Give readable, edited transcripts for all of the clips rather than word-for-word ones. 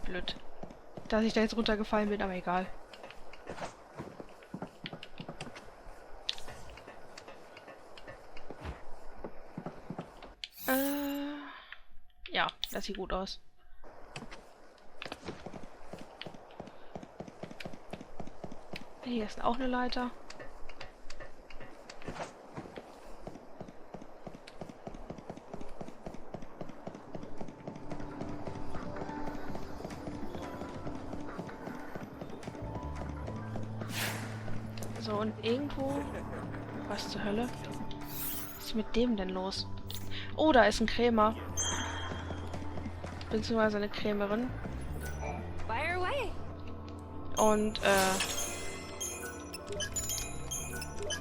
Blöd. Dass ich da jetzt runtergefallen bin, aber egal. Ja, das sieht gut aus. Hier ist auch eine Leiter. So, und irgendwo... Was zur Hölle? Was ist mit dem denn los? Oh, da ist ein Krämer. Beziehungsweise eine Krämerin. Und,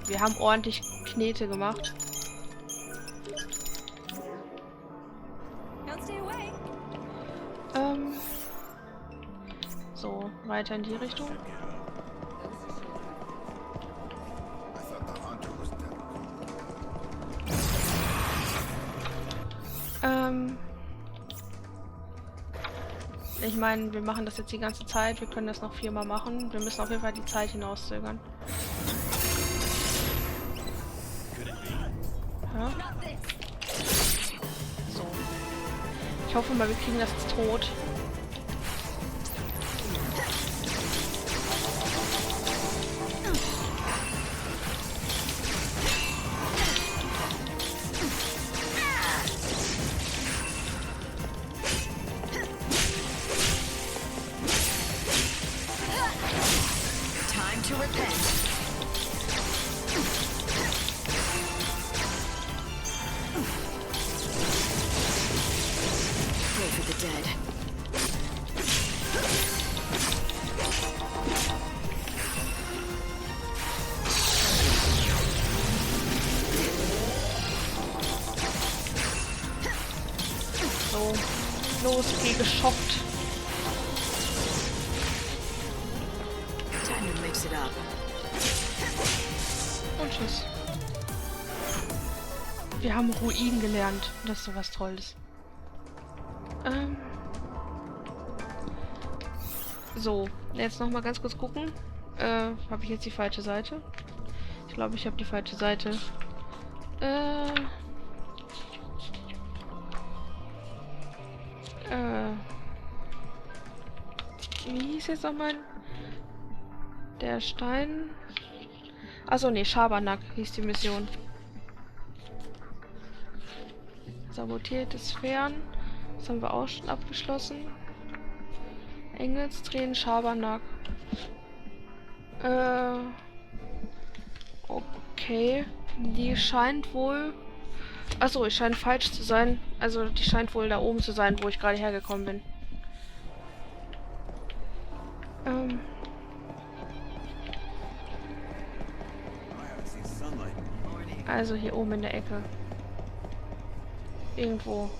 wir haben ordentlich Knete gemacht. So, weiter in die Richtung. Ich meine, wir machen das jetzt die ganze Zeit. Wir können das noch 4-mal machen. Wir müssen auf jeden Fall die Zeit hinauszögern. Ja? So. Ich hoffe mal, wir kriegen das jetzt tot. Los, geh geschockt. Und tschüss. Wir haben Ruinen gelernt. Das ist so was Tolles. So, jetzt noch mal ganz kurz gucken. Habe ich jetzt die falsche Seite? Ich glaube, ich habe die falsche Seite. Wie hieß jetzt nochmal? Der Stein. Achso, nee, Schabernack hieß die Mission. Sabotierte Sphären. Das haben wir auch schon abgeschlossen. Engelstränen, Schabernack. Okay. Die scheint wohl... Achso, es scheint falsch zu sein. Also, die scheint wohl da oben zu sein, wo ich gerade hergekommen bin. Also hier oben in der Ecke. Irgendwo.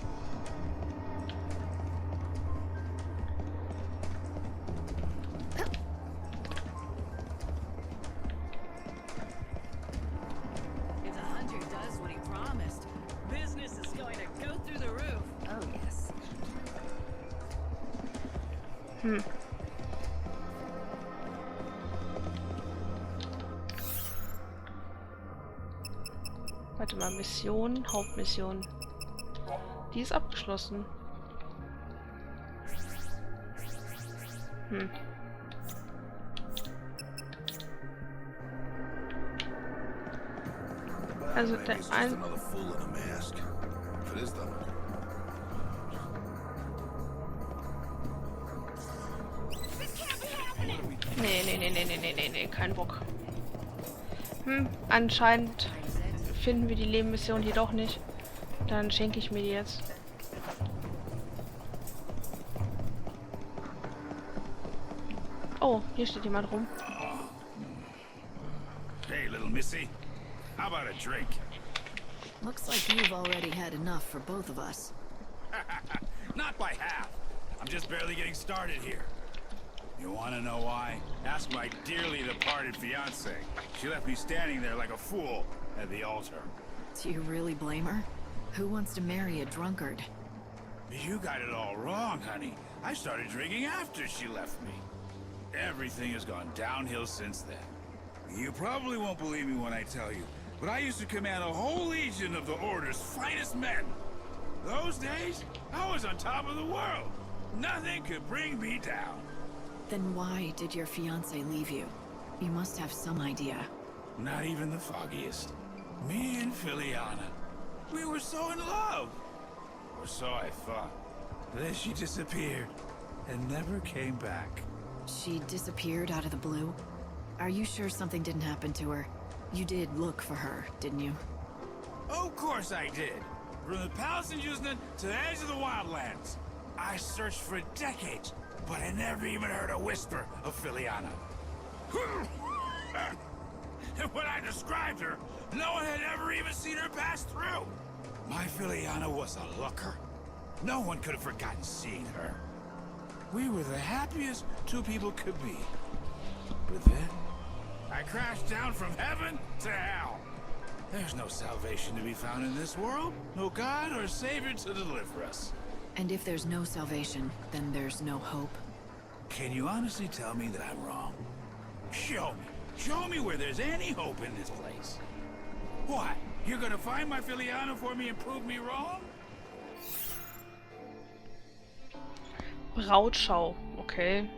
Warte mal, Mission, Hauptmission. Die ist abgeschlossen. Also der ein... Nee, kein Bock. Anscheinend finden wir die Nebenmission hier doch nicht. Dann schenke ich mir die jetzt. Oh, hier steht jemand rum. Hey, little missy. How about a drink? Looks like you've already had enough for both of us. Not by half. I'm just barely getting started here. You want to know why? Ask my dearly departed fiancée. She left me standing there like a fool at the altar. Do you really blame her? Who wants to marry a drunkard? You got it all wrong, honey. I started drinking after she left me. Everything has gone downhill since then. You probably won't believe me when I tell you, but I used to command a whole legion of the Order's finest men. Those days, I was on top of the world. Nothing could bring me down. Then why did your fiancé leave you? You must have some idea. Not even the foggiest. Me and Filiana. We were so in love. Or so I thought. Then she disappeared and never came back. She disappeared out of the blue? Are you sure something didn't happen to her? You did look for her, didn't you? Of course I did. From the palace in Yuznan to the edge of the wildlands. I searched for decades, but I never even heard a whisper of Filiana. And when I described her, no one had ever even seen her pass through. My Filiana was a looker. No one could have forgotten seeing her. We were the happiest two people could be. But then, I crashed down from heaven to hell. There's no salvation to be found in this world. No God or Savior to deliver us. And if there's no salvation, then there's no hope? Can you honestly tell me that I'm wrong? Show me. Show me where there's any hope in this place. What? You're gonna find my Filiana for me and prove me wrong? Brautschau, okay.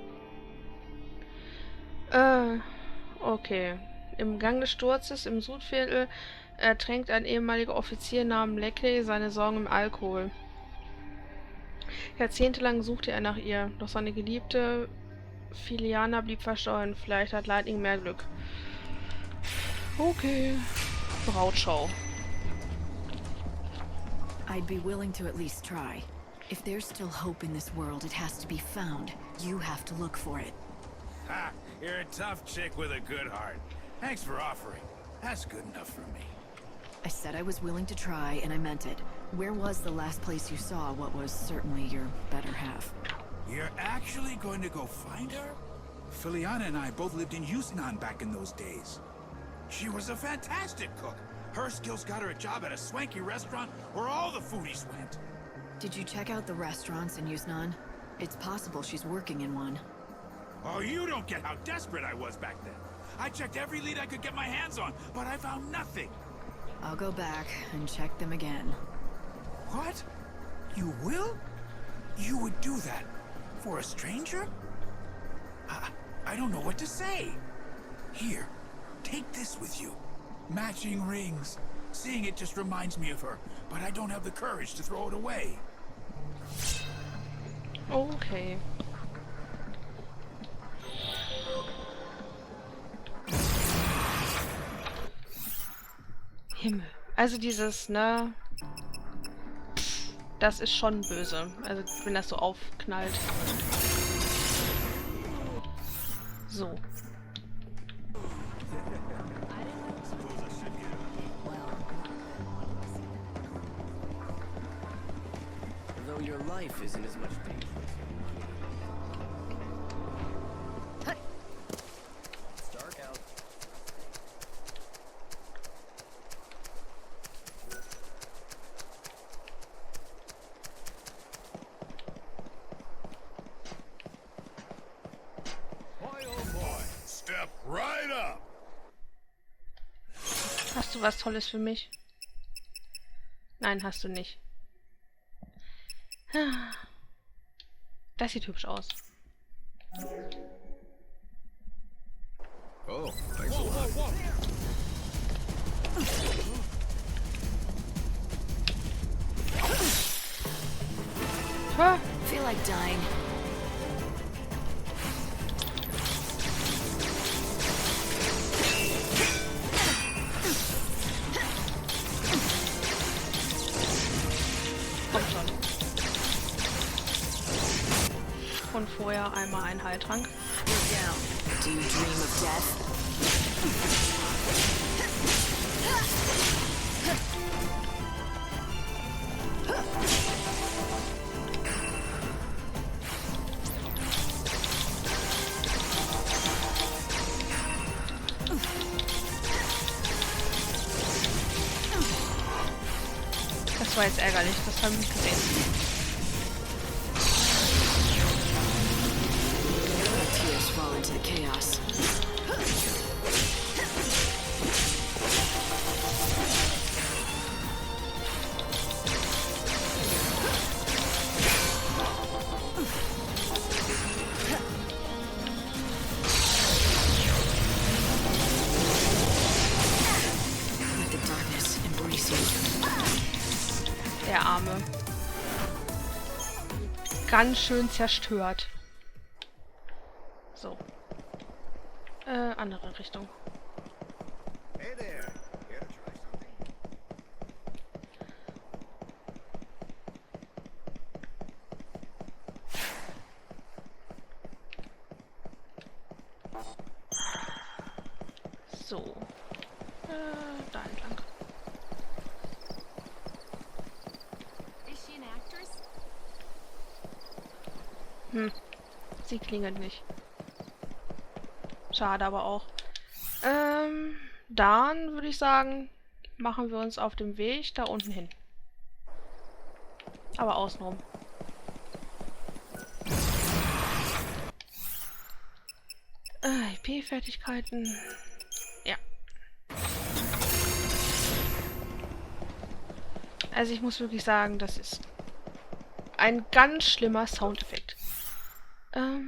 Okay. Im Gang des Sturzes im Südviertel ertränkt ein ehemaliger Offizier namens Lecky seine Sorgen im Alkohol. Jahrzehntelang suchte er nach ihr, doch seine geliebte Filiana blieb verstorben. Vielleicht hat Lightning mehr Glück. Okay. Brautschau. I'd be willing to at least try. If there's still hope in this world, it has to be found. You have to look for it. Ha! You're a tough chick with a good heart. Thanks for offering. That's good enough for me. I said I was willing to try, and I meant it. Where was the last place you saw what was certainly your better half? You're actually going to go find her? Filiana and I both lived in Yuznan back in those days. She was a fantastic cook. Her skills got her a job at a swanky restaurant where all the foodies went. Did you check out the restaurants in Yuznan? It's possible she's working in one. Oh, you don't get how desperate I was back then. I checked every lead I could get my hands on, but I found nothing. I'll go back and check them again. What? You will? You would do that? For a stranger? I don't know what to say. Here, take this with you. Matching rings. Seeing it just reminds me of her, but I don't have the courage to throw it away. Okay. Himmel. Also dieses, ne? Das ist schon böse. Also wenn das so aufknallt. So. Though your life isn't as much danger. It's dark out. Boy, oh boy, step right up. Hast du was Tolles für mich? Nein, hast du nicht. Das sieht hübsch aus. Oh, thanks a lot. Feel like dying. Kommt schon. Und vorher einmal einen Heiltrank. You're down. Do you dream of death? Das war jetzt ärgerlich, das haben wir nicht gesehen. ganz schön zerstört. So. Andere Richtung. Hey there. Care to try something? So. Da entlang. Is she an actress? Sie klingelt nicht. Schade aber auch. Dann würde ich sagen, machen wir uns auf dem Weg da unten hin. Aber außenrum. IP-Fertigkeiten. Ja. Also ich muss wirklich sagen, das ist ein ganz schlimmer Soundeffekt. Da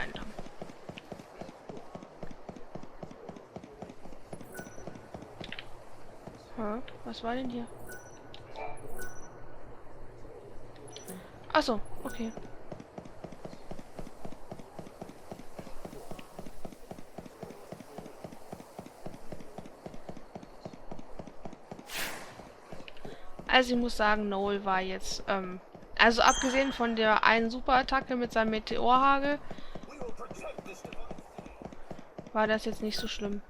entlang. Was war denn hier? Achso, okay. Also ich muss sagen, Noel war jetzt, also abgesehen von der einen Superattacke mit seinem Meteorhagel, war das jetzt nicht so schlimm.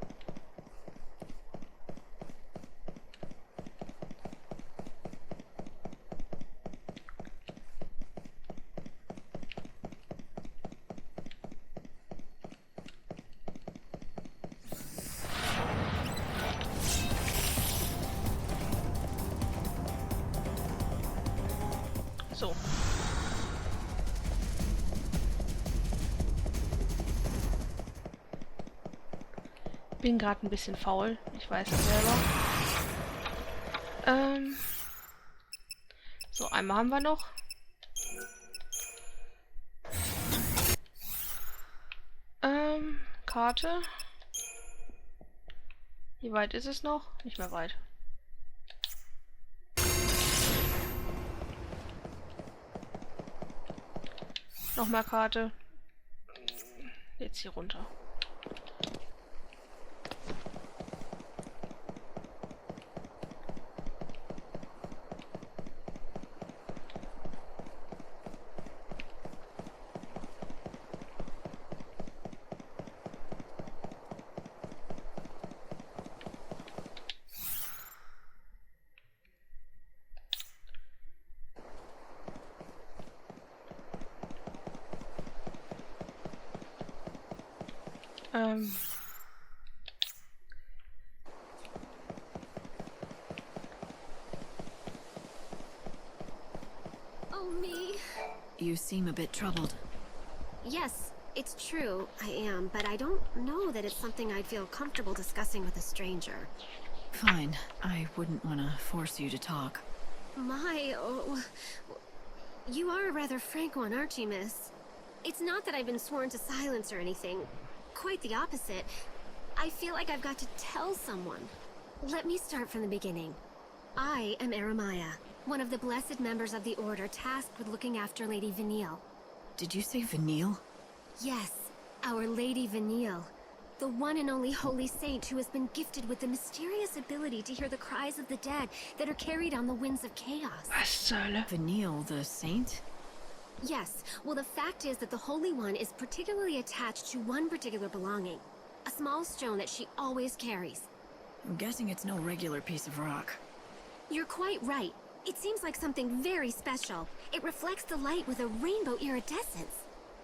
So. Bin gerade ein bisschen faul. Ich weiß es selber. So, einmal haben wir noch. Karte. Wie weit ist es noch? Nicht mehr weit. Nochmal Karte. Jetzt hier runter. Oh, me. You seem a bit troubled. Yes, it's true, I am, but I don't know that it's something I'd feel comfortable discussing with a stranger. Fine. I wouldn't want to force you to talk. You are a rather frank one, aren't you, miss? It's not that I've been sworn to silence or anything. Quite the opposite. I feel like I've got to tell someone. Let me start from the beginning. I am Eremiah, one of the blessed members of the Order tasked with looking after Lady Vanille. Did you say Vanille? Yes, our Lady Vanille. The one and only holy saint who has been gifted with the mysterious ability to hear the cries of the dead that are carried on the winds of chaos. Was zur Hölle? Vanille, the saint? Yes, well the fact is that the Holy One is particularly attached to one particular belonging. A small stone that she always carries. I'm guessing it's no regular piece of rock. You're quite right. It seems like something very special. It reflects the light with a rainbow iridescence.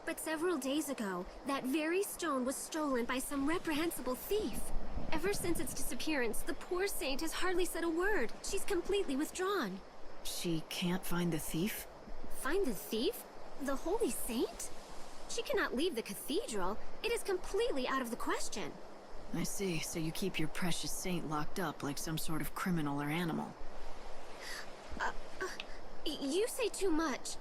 But several days ago, that very stone was stolen by some reprehensible thief. Ever since its disappearance, the poor saint has hardly said a word. She's completely withdrawn. She can't find the thief? Find the thief? The holy saint? She cannot leave the cathedral. It is completely out of the question. I see, so you keep your precious saint locked up like some sort of criminal or animal. You say too much.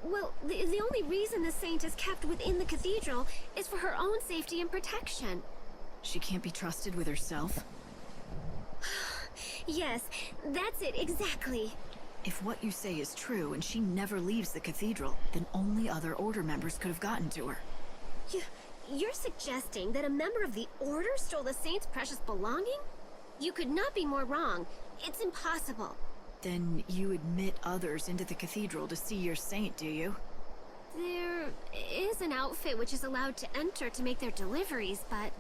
Well, the only reason the saint is kept within the cathedral is for her own safety and protection. She can't be trusted with herself? Yes, that's it, exactly. If what you say is true and she never leaves the cathedral, then only other Order members could have gotten to her. You're suggesting that a member of the Order stole the Saint's precious belonging? You could not be more wrong. It's impossible. Then you admit others into the cathedral to see your saint, do you? There is an outfit which is allowed to enter to make their deliveries, but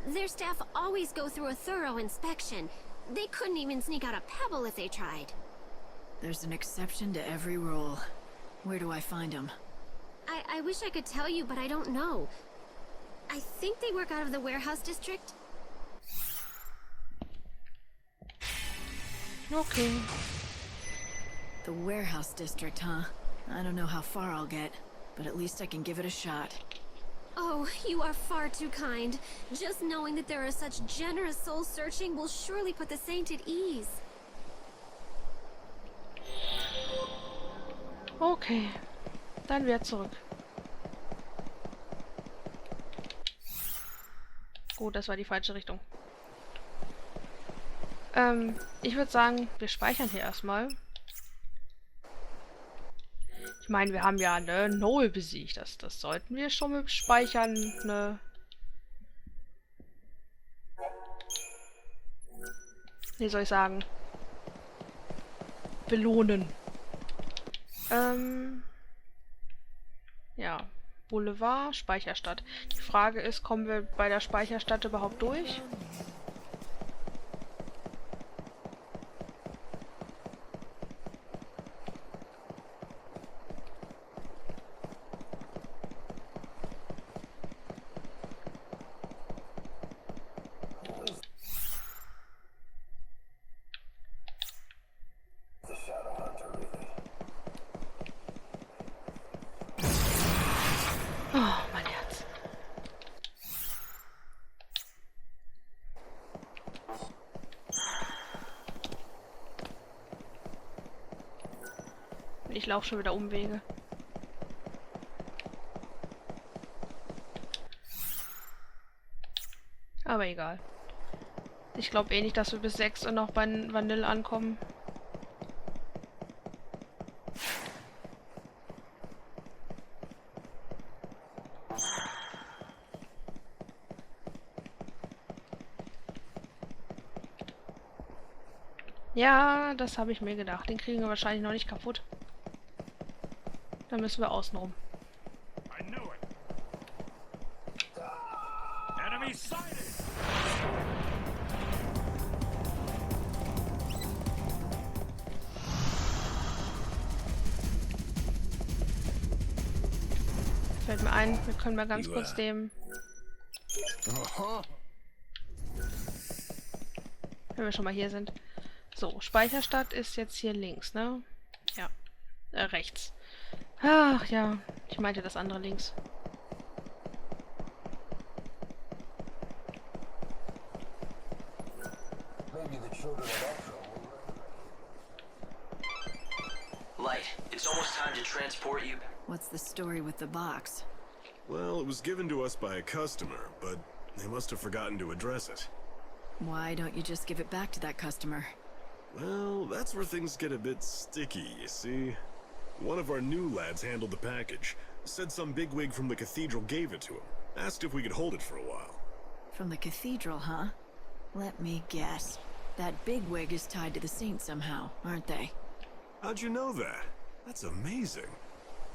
their staff always go through a thorough inspection. They couldn't even sneak out a pebble if they tried. There's an exception to every rule. Where do I find them? I wish I could tell you, but I don't know. I think they work out of the warehouse district. Okay. The warehouse district, huh? I don't know how far I'll get, but at least I can give it a shot. Oh, you are far too kind. Just knowing that there are such generous souls searching will surely put the Saint at ease. Okay. Dann wieder zurück. Gut, das war die falsche Richtung. Ich würde sagen, wir speichern hier erstmal. Ich meine, wir haben ja Noel besiegt. Das sollten wir schon mit speichern, ne? Wie soll ich sagen? Belohnen. Ja. Boulevard, Speicherstadt. Die Frage ist, kommen wir bei der Speicherstadt überhaupt durch? Oh, mein Herz. Ich laufe schon wieder Umwege. Aber egal. Ich glaube eh nicht, dass wir bis 6 und noch bei Vanille ankommen. Ja, das habe ich mir gedacht. Den kriegen wir wahrscheinlich noch nicht kaputt. Dann müssen wir außen rum. I knew it. Enemy sighted. Fällt mir ein, wir können mal ganz kurz dem... Wenn wir schon mal hier sind. So, Speicherstadt ist jetzt hier links, ne? Ja. Rechts. Ach ja, ich meinte das andere links. Light, it's almost time to transport you. What's the story with the box? Well, it was given to us by a customer, but they must have forgotten to address it. Why don't you just give it back to that customer? Well, that's where things get a bit sticky, you see. One of our new lads handled the package. Said some bigwig from the cathedral gave it to him. Asked if we could hold it for a while. From the cathedral, huh? Let me guess. That bigwig is tied to the saint somehow, aren't they? How'd you know that? That's amazing.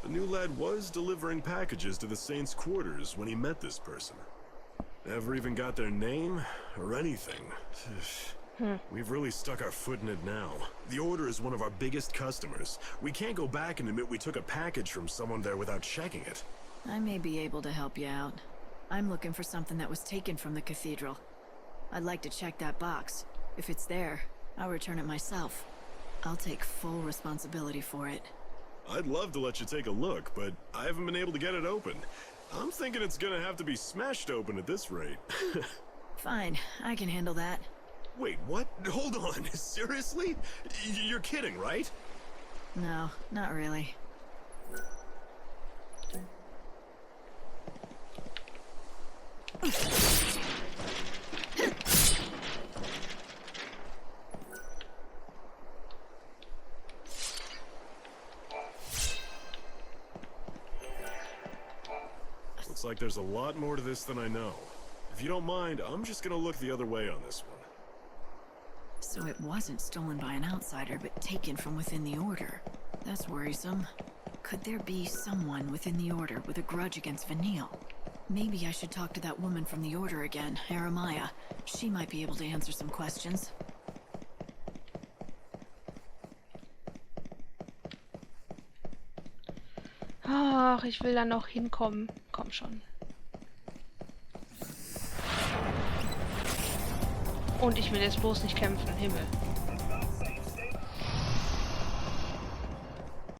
The new lad was delivering packages to the saint's quarters when he met this person. Never even got their name or anything. We've really stuck our foot in it now. The Order is one of our biggest customers. We can't go back and admit we took a package from someone there without checking it. I may be able to help you out. I'm looking for something that was taken from the cathedral. I'd like to check that box. If it's there, I'll return it myself. I'll take full responsibility for it. I'd love to let you take a look, but I haven't been able to get it open. I'm thinking it's gonna have to be smashed open at this rate. Fine, I can handle that. Wait, what? Hold on, seriously? You're kidding, right? No, not really. like there's a lot more to this than I know. If you don't mind, I'm just gonna look the other way on this one. So it wasn't stolen by an outsider, but taken from within the Order. That's worrisome. Could there be someone within the Order with a grudge against Vanille? Maybe I should talk to that woman from the Order again, Aramaya. She might be able to answer some questions. Ach, ich will da noch hinkommen. Komm schon. Und ich will jetzt bloß nicht kämpfen, Himmel.